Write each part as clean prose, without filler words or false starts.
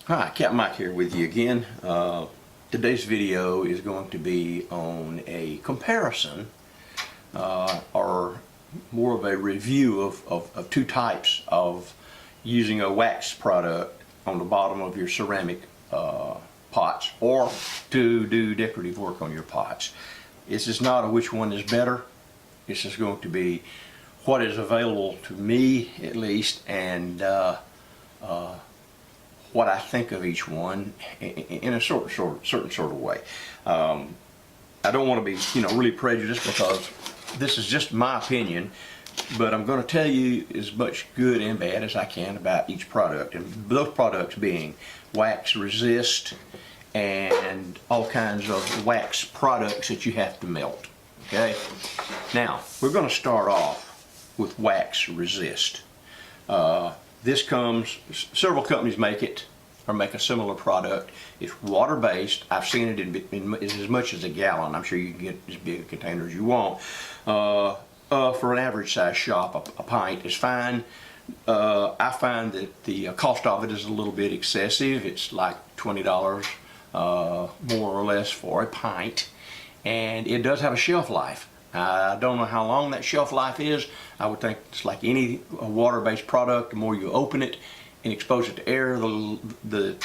Hi, Capt Mike here with you again. Today's video is going to be on a comparison or more of a review of two types of using a wax product on the bottom of your ceramic pots or to do decorative work on your pots. This is not a which one is better. This is going to be what is available to me at least, and what I think of each one in a certain sort of way. I don't want to be, really prejudiced because this is just my opinion, but I'm going to tell you as much good and bad as I can about each product, and those products being wax resist and all kinds of wax products that you have to melt. Okay, now we're going to start off with wax resist. This comes, several companies make it or make a similar product. It's water based. I've seen it in as much as a gallon. I'm sure you can get as big a container as you want. For an average size shop, a pint is fine. I find that the cost of it is a little bit excessive. It's like $20 more or less for a pint, and it does have a shelf life. I don't know how long that shelf life is. I would think it's like any water-based product. The more you open it and expose it to air, the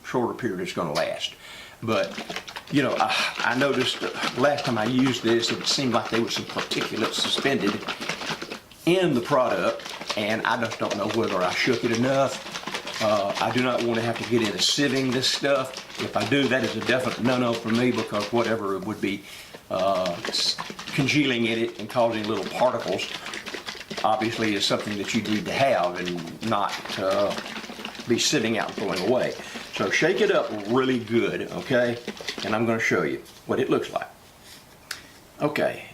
shorter period it's going to last. But, I noticed last time I used this, it seemed like there was some particulates suspended in the product, and I just don't know whether I shook it enough. I do not want to have to get into sieving this stuff. If I do, that is a definite no-no for me, because whatever it would be congealing in it and causing little particles obviously is something that you need to have and not be sitting out and throwing away. So shake it up really good, okay? And I'm going to show you what it looks like. Okay,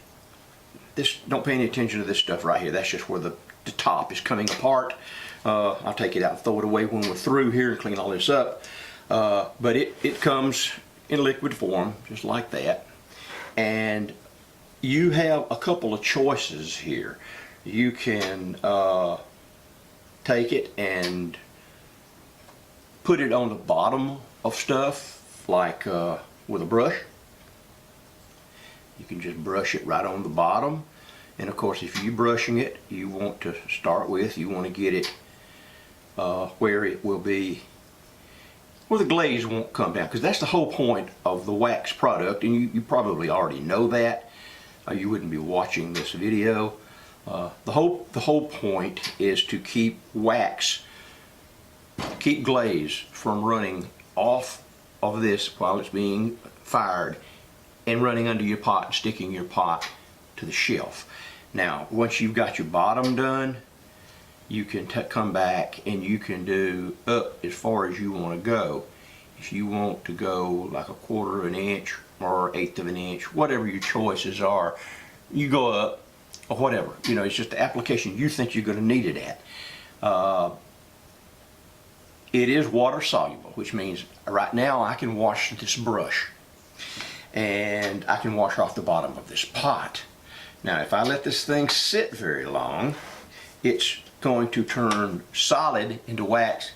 don't pay any attention to this stuff right here. That's just where the top is coming apart. I'll take it out and throw it away when we're through here and clean all this up. But it comes in liquid form, just like that. And you have a couple of choices here. You can take it and put it on the bottom of stuff, like with a brush. You can just brush it right on the bottom. And of course, if you're brushing it, you want to start with, you want to get it where it will be, where the glaze won't come down, because that's the whole point of the wax product, and you probably already know that. You wouldn't be watching this video. The whole point is to keep glaze from running off of this while it's being fired and running under your pot and sticking your pot to the shelf. Now, once you've got your bottom done, you can come back and you can do up as far as you want to go. If you want to go like 1/4 of an inch or 1/8 of an inch, whatever your choices are, you go up or whatever. It's just the application you think you're going to need it at. It is water soluble, which means right now I can wash this brush and I can wash off the bottom of this pot. Now, if I let this thing sit very long, it's going to turn solid into wax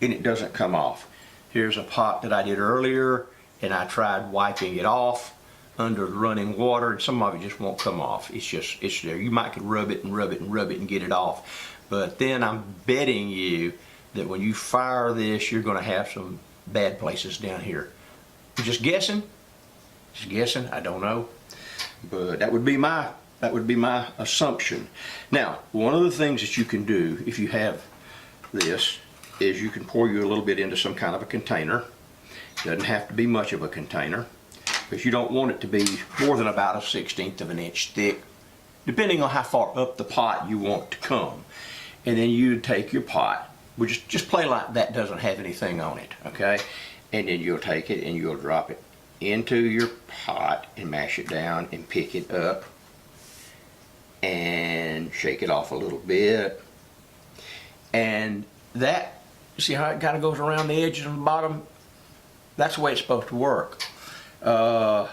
and it doesn't come off. Here's a pot that I did earlier, and I tried wiping it off under running water, and some of it just won't come off. It's there. You might could rub it and rub it and rub it and get it off, but then I'm betting you that when you fire this, you're going to have some bad places down here. I'm just guessing. I don't know, but that would be my assumption. Now, one of the things that you can do if you have this is you can pour you a little bit into some kind of a container. Doesn't have to be much of a container, because you don't want it to be more than about 1/16 of an inch thick, depending on how far up the pot you want to come. And then you take your pot, which just play like that doesn't have anything on it, okay? And then you'll take it and you'll drop it into your pot and mash it down and pick it up and shake it off a little bit. And that, see how it kind of goes around the edges and the bottom? That's the way it's supposed to work. I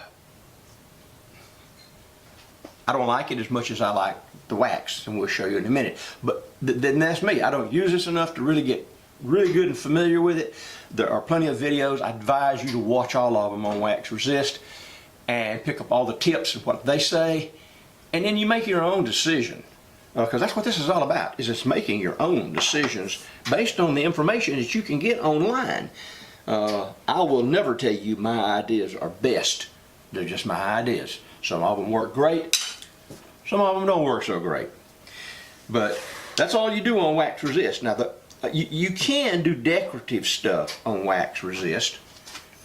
don't like it as much as I like the wax, and we'll show you in a minute. But then that's me. I don't use this enough to really get really good and familiar with it, there are plenty of videos. I advise you to watch all of them on wax resist and pick up all the tips and what they say, and then you make your own decision. Because that's what this is all about, is it's making your own decisions based on the information that you can get online. I will never tell you my ideas are best. They're just my ideas. Some of them work great, some of them don't work so great. But that's all you do on wax resist. Now, you can do decorative stuff on wax resist,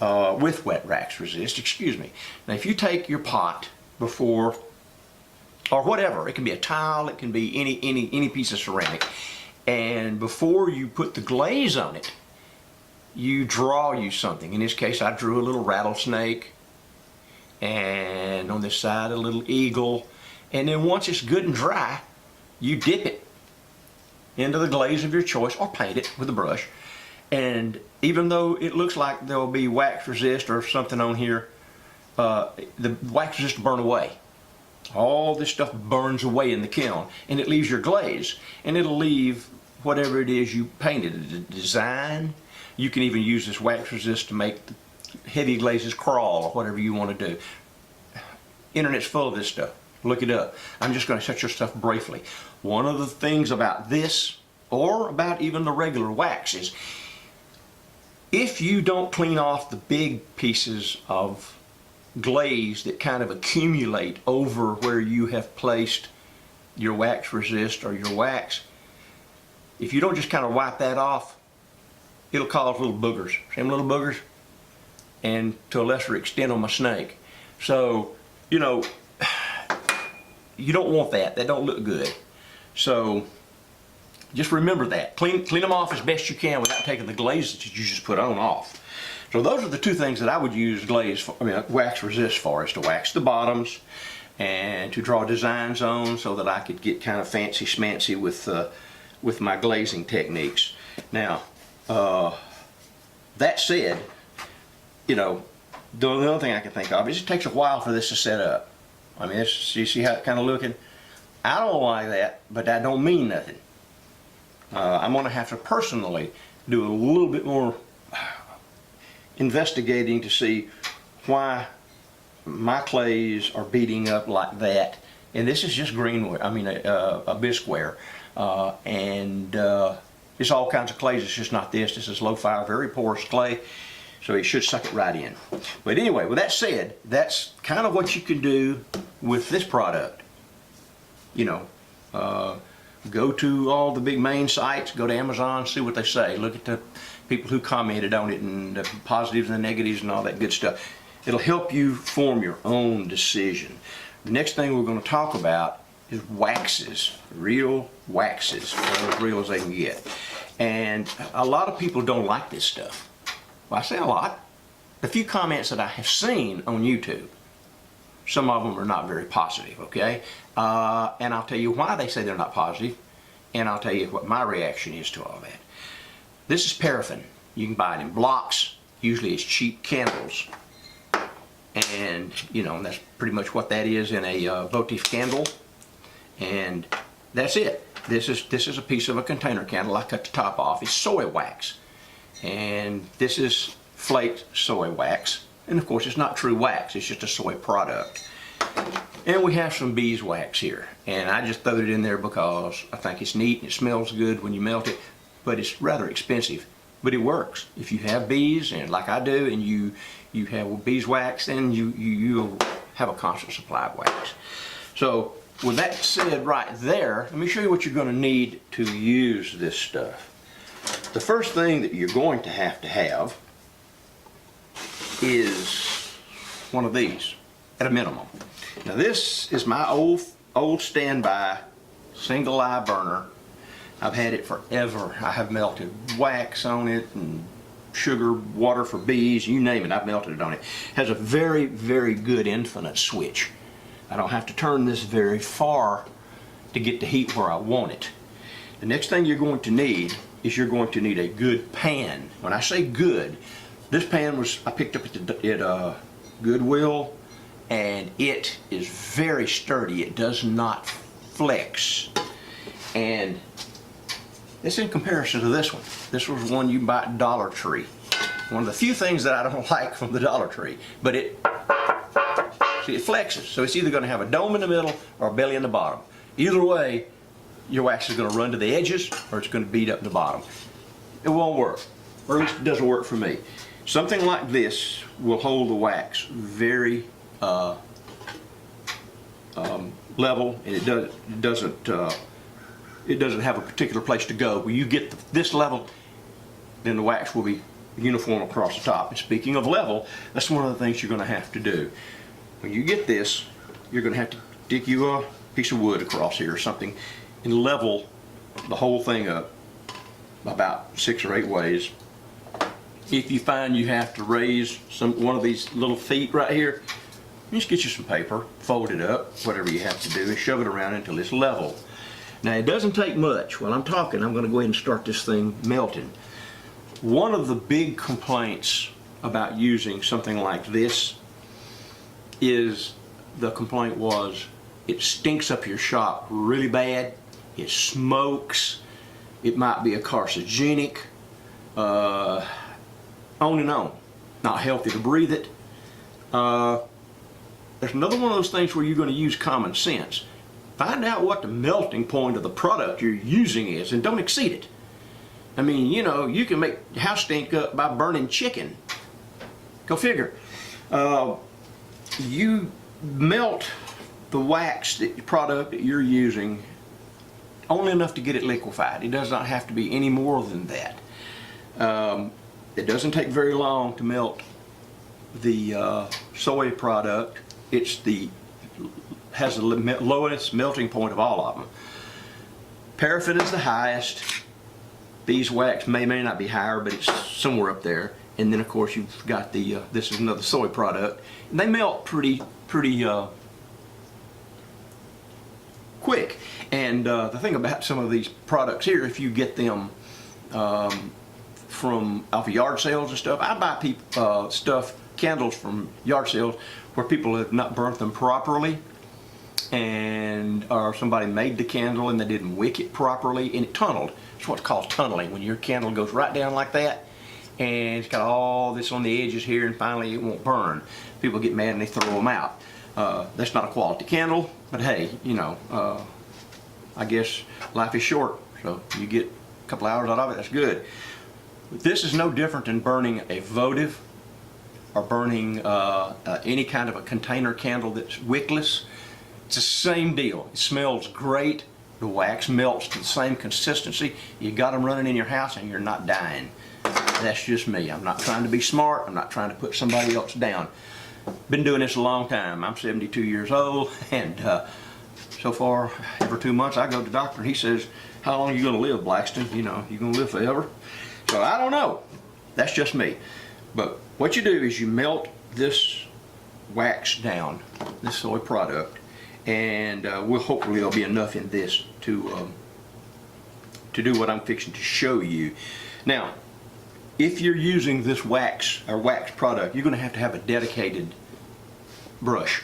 with wet wax resist, excuse me. Now, if you take your pot before, or whatever, it can be a tile, it can be any piece of ceramic, and before you put the glaze on it, you draw something. In this case, I drew a little rattlesnake, and on this side a little eagle, and then once it's good and dry, you dip it into the glaze of your choice, or paint it with a brush. And even though it looks like there'll be wax resist or something on here, the wax resist will burn away. All this stuff burns away in the kiln, and it leaves your glaze, and it'll leave whatever it is you painted, the design. You can even use this wax resist to make heavy glazes crawl, or whatever you want to do. Internet's full of this stuff. Look it up. I'm just going to set your stuff briefly. One of the things about this, or about even the regular wax, is if you don't clean off the big pieces of glaze that kind of accumulate over where you have placed your wax resist or your wax, if you don't just kind of wipe that off, it'll cause little boogers. See them little boogers? And to a lesser extent on my snake. So, you know, you don't want that. That don't look good. So just remember that. Clean them off as best you can without taking the glaze that you just put on off. So those are the two things that I would use wax resist for, is to wax the bottoms and to draw designs on, so that I could get kind of fancy schmancy with my glazing techniques. Now, that said, you know, the other thing I can think of is it takes a while for this to set up. I mean, you see how it's kind of looking? I don't like that, but that don't mean nothing. I'm going to have to personally do a little bit more investigating to see why my clays are beating up like that. And this is just greenware, I mean a bisqueware, and it's all kinds of clays. It's just not this. This is low-fi, very porous clay, so it should suck it right in. But anyway, with that said, that's kind of what you can do with this product. You know, go to all the big main sites, go to Amazon, see what they say, look at the people who commented on it and the positives and the negatives and all that good stuff. It'll help you form your own decision. The next thing we're going to talk about is waxes, real waxes, as real as they can get. And a lot of people don't like this stuff. Well, I say a lot. The few comments that I have seen on YouTube, some of them are not very positive, okay? And I'll tell you why they say they're not positive, and I'll tell you what my reaction is to all that. This is paraffin. You can buy it in blocks. Usually it's cheap candles. And, you know, that's pretty much what that is in a votive candle. And that's it. This is a piece of a container candle. I cut the top off. It's soy wax. And this is flaked soy wax. And of course it's not true wax. It's just a soy product. And we have some beeswax here. And I just threw it in there because I think it's neat and it smells good when you melt it. But it's rather expensive. But it works. If you have bees, and like I do, and you have beeswax, then you'll have a constant supply of wax. So with that said right there, let me show you what you're going to need to use this stuff. The first thing that you're going to have is one of these, at a minimum. Now this is my old standby single eye burner. I've had it forever. I have melted wax on it and sugar, water for bees, you name it, I've melted it on it. It has a very, very good infinite switch. I don't have to turn this very far to get the heat where I want it. The next thing you're going to need is you're going to need a good pan. When I say good, this pan I picked up at Goodwill, and it is very sturdy. It does not flex. And It's in comparison to this one. This was one you buy at Dollar Tree. One of the few things that I don't like from the Dollar Tree. But it flexes. So it's either going to have a dome in the middle or a belly in the bottom. Either way, your wax is going to run to the edges or it's going to beat up the bottom. It won't work. Or at least it doesn't work for me. Something like this will hold the wax very level, and it doesn't have a particular place to go. When you get this level, then the wax will be uniform across the top. And speaking of level, that's one of the things you're going to have to do. When you get this, you're going to have to dig you a piece of wood across here or something and level the whole thing up about 6 or 8 ways. If you find you have to raise one of these little feet right here, you just get you some paper, fold it up, whatever you have to do, and shove it around until it's level. Now it doesn't take much. While I'm talking, I'm going to go ahead and start this thing melting. One of the big complaints about using something like this is the complaint was it stinks up your shop really bad. It smokes. It might be a carcinogenic. On and on. Not healthy to breathe it. There's another one of those things where you're going to use common sense. Find out what the melting point of the product you're using is and don't exceed it. I mean, you know, you can make your house stink up by burning chicken. Go figure. You melt the wax product that you're using only enough to get it liquefied. It does not have to be any more than that. It doesn't take very long to melt the soy product. Has the lowest melting point of all of them. Paraffin is the highest. Beeswax may not be higher, but it's somewhere up there. And then of course you've got the this is another soy product. And they melt pretty quick. And the thing about some of these products here, if you get them from off of yard sales and stuff, I buy candles from yard sales where people have not burnt them properly, and or somebody made the candle and they didn't wick it properly and it tunneled. It's what's called tunneling, when your candle goes right down like that and it's got all this on the edges here and finally it won't burn. People get mad and they throw them out. That's not a quality candle, but hey, you know, I guess life is short, so you get a couple hours out of it, that's good. But this is no different than burning a votive or burning any kind of a container candle that's wickless. It's the same deal. It smells great. The wax melts to the same consistency. You got them running in your house and you're not dying. That's just me. I'm not trying to be smart. I'm not trying to put somebody else down. Been doing this a long time. I'm 72 years old, and so far, every 2 months I go to the doctor and he says, "How long are you going to live, Blackston? You know, you going to live forever?" So I don't know. That's just me. But what you do is you melt this wax down, this soy product, and hopefully there'll be enough in this to do what I'm fixing to show you. Now, if you're using this wax or wax product, you're going to have a dedicated brush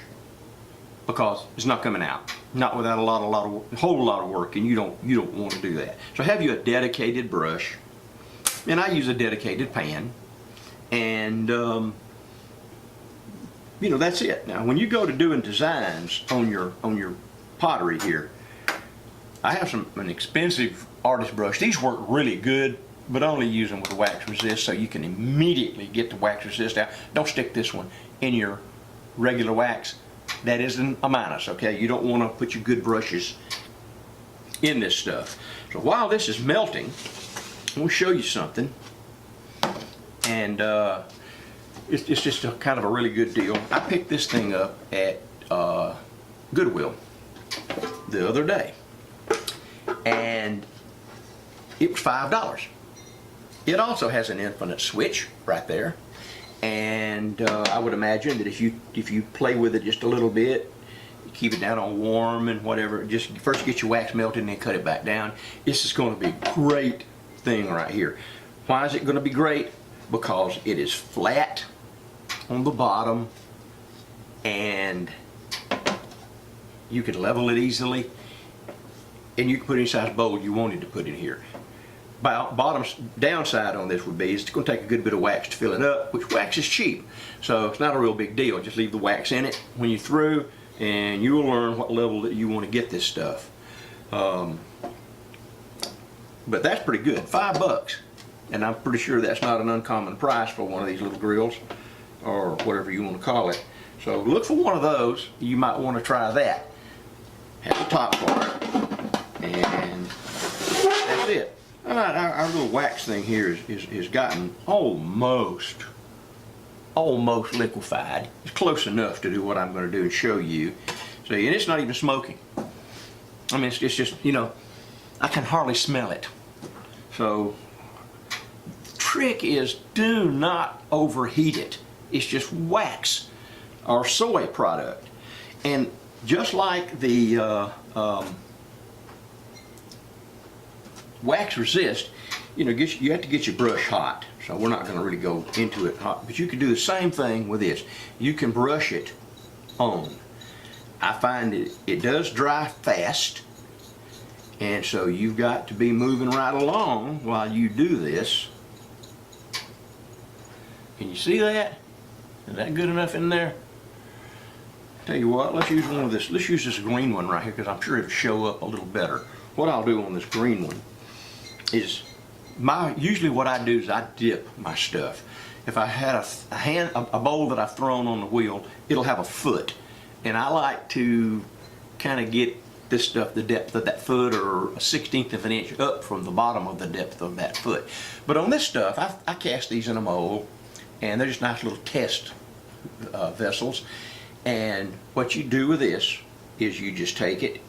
because it's not coming out, not without a whole lot of work, and you don't want to do that. So have you a dedicated brush, and I use a dedicated pan. And you know, that's it. Now when you go to doing designs on your pottery here, I have an expensive artist brush. These work really good, but only use them with wax resist so you can immediately get the wax resist out. Don't stick this one in your regular wax. That isn't a minus, okay? You don't want to put your good brushes in this stuff. So while this is melting, we'll show you something. And it's just a kind of a really good deal. I picked this thing up at Goodwill the other day, and it was $5. It also has an infinite switch right there, and I would imagine that if you play with it just a little bit, keep it down on warm and whatever, just first get your wax melted and then cut it back down. This is going to be a great thing right here. Why is it going to be great? Because it is flat on the bottom and you can level it easily, and you can put any size bowl you wanted to put in here. bottom downside on this would be is it's going to take a good bit of wax to fill it up, which wax is cheap, so it's not a real big deal. Just leave the wax in it when you're through, and you will learn what level that you want to get this stuff. But that's pretty good, $5, and I'm pretty sure that's not an uncommon price for one of these little grills, or whatever you want to call it. So look for one of those. You might want to try that. Have the top part, and that's it. All right, our little wax thing here is gotten almost liquefied. It's close enough to do what I'm going to do and show you. See, and it's not even smoking. I mean, it's just, you know, I can hardly smell it. So the trick is, do not overheat it. It's just wax or soy product. And just like the wax resist, you know, you have to get your brush hot. So we're not going to really go into it hot, but you can do the same thing with this. You can brush it on. I find it does dry fast, and so you've got to be moving right along while you do this. Can you see that? Is that good enough in there? Tell you what, let's use one of this. Let's use this green one right here, because I'm sure it'll show up a little better. What I'll do on this green one is, usually what I do is I dip my stuff. If I had a bowl that I've thrown on the wheel, it'll have a foot, and I like to kind of get this stuff the depth of that foot, or a 1/16 of an inch up from the bottom of the depth of that foot. But on this stuff, I cast these in a mold, and they're just nice little test vessels. And what you do with this is you just take it,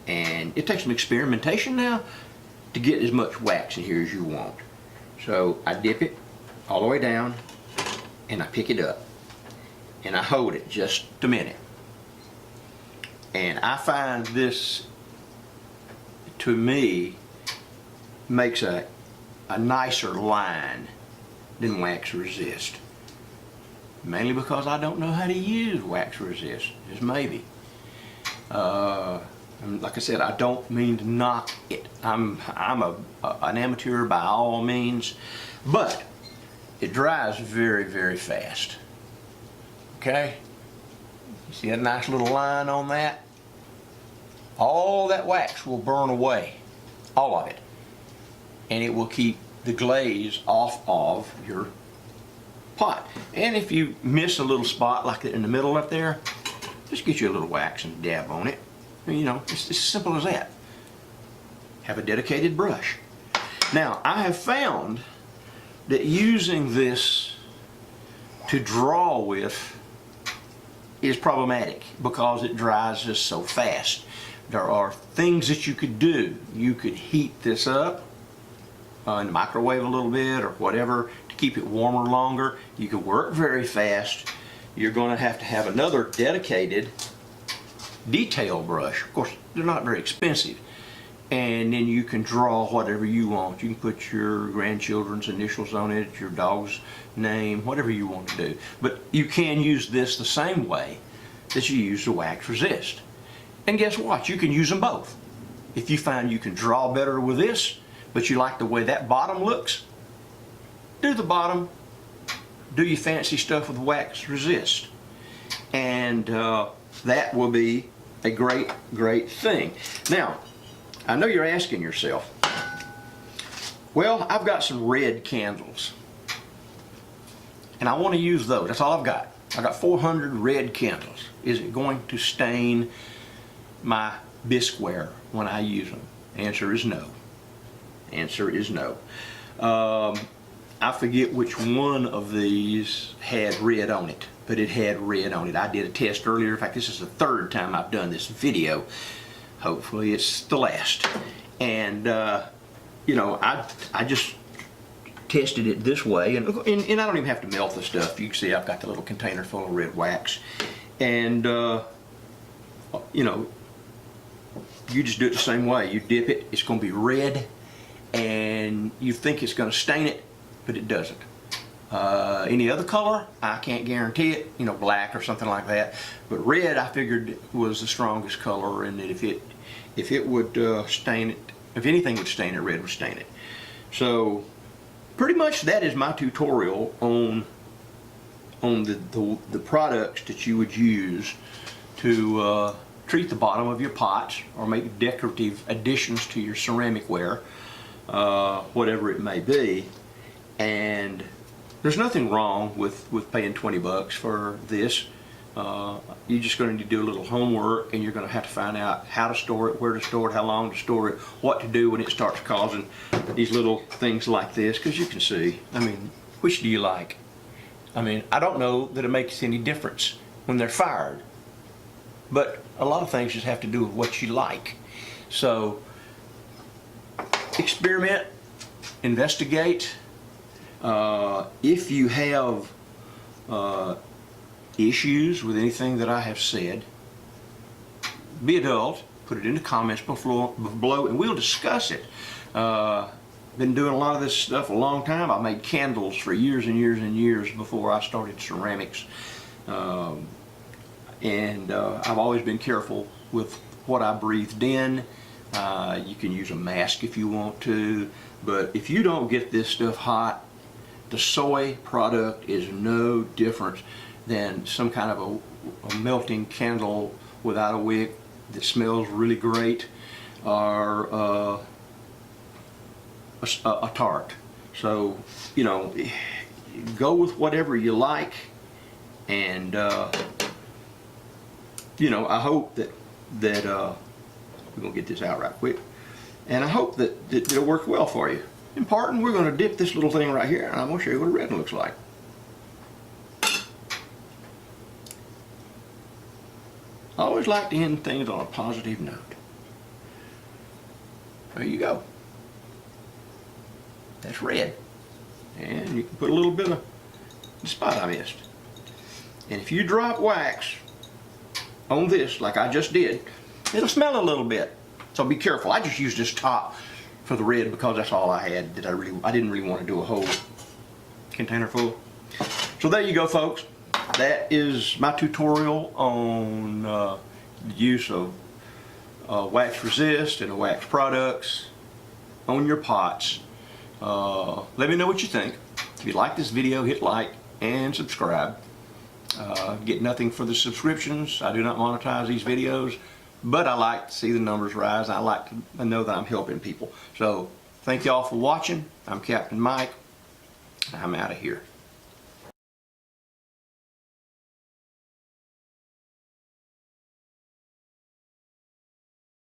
and it takes some experimentation now to get as much wax in here as you want. So I dip it all the way down, and I pick it up, and I hold it just a minute. And I find this, to me, makes a nicer line than wax resist. Mainly because I don't know how to use wax resist, just maybe. Like I said, I don't mean to knock it. I'm an amateur by all means, but it dries very, very fast. Okay? You see a nice little line on that? All that wax will burn away, all of it, and it will keep the glaze off of your pot. And if you miss a little spot like in the middle up there, just get you a little wax and dab on it. You know, it's as simple as that. Have a dedicated brush. Now, I have found that using this to draw with is problematic because it dries just so fast. There are things that you could do. You could heat this up in the microwave a little bit or whatever to keep it warmer longer. You could work very fast. You're going to have another dedicated detail brush. Of course, they're not very expensive. And then you can draw whatever you want. You can put your grandchildren's initials on it, your dog's name, whatever you want to do. But you can use this the same way that you use the wax resist. And guess what? You can use them both. If you find you can draw better with this, but you like the way that bottom looks, do the bottom. Do your fancy stuff with wax resist. And that will be a great, great thing. Now, I know you're asking yourself, well, I've got some red candles, and I want to use those. That's all I've got. I've got 400 red candles. Is it going to stain my bisqueware when I use them? Answer is no. Answer is no. I forget which one of these had red on it, but it had red on it. I did a test earlier. In fact, this is the third time I've done this video. Hopefully it's the last. And you know, I just tested it this way, and I don't even have to melt the stuff. You can see I've got the little container full of red wax, and you know, you just do it the same way. You dip it, it's going to be red, and you think it's going to stain it, but it doesn't. Any other color, I can't guarantee it, you know, black or something like that, but red I figured was the strongest color, and that if it would stain it, if anything would stain it, red would stain it. So pretty much that is my tutorial on the products that you would use to treat the bottom of your pots or make decorative additions to your ceramic ware, whatever it may be. And there's nothing wrong with paying 20 bucks for this. You're just going to do a little homework, and you're going to have to find out how to store it, where to store it, how long to store it, what to do when it starts causing these little things like this. Because you can see, I mean, which do you like? I mean, I don't know that it makes any difference when they're fired, but a lot of things just have to do with what you like. So experiment, investigate. If you have issues with anything that I have said, be adult, put it in the comments below, and we'll discuss it. Been doing a lot of this stuff a long time. I made candles for years and years and years before I started ceramics. I've always been careful with what I breathed in. You can use a mask if you want to, but if you don't get this stuff hot, the soy product is no different than some kind of a melting candle without a wick that smells really great, or a tart. So, you know, go with whatever you like, and you know, I hope that we're gonna get this out right quick, and I hope that it'll work well for you. In parting, we're gonna dip this little thing right here, and I'm gonna show you what a red looks like. I always like to end things on a positive note. There you go. That's red. And you can put a little bit of the spot I missed. And if you drop wax on this like I just did, it'll smell a little bit. So be careful. I just used this top for the red because that's all I had. I didn't really want to do a whole container full. So there you go, folks. That is my tutorial on the use of wax resist and wax products on your pots. Let me know what you think. If you like this video, hit like and subscribe. Get nothing for the subscriptions. I do not monetize these videos, but I like to see the numbers rise. I like to know that I'm helping people. So thank y'all for watching. I'm Captain Mike. I'm out of here.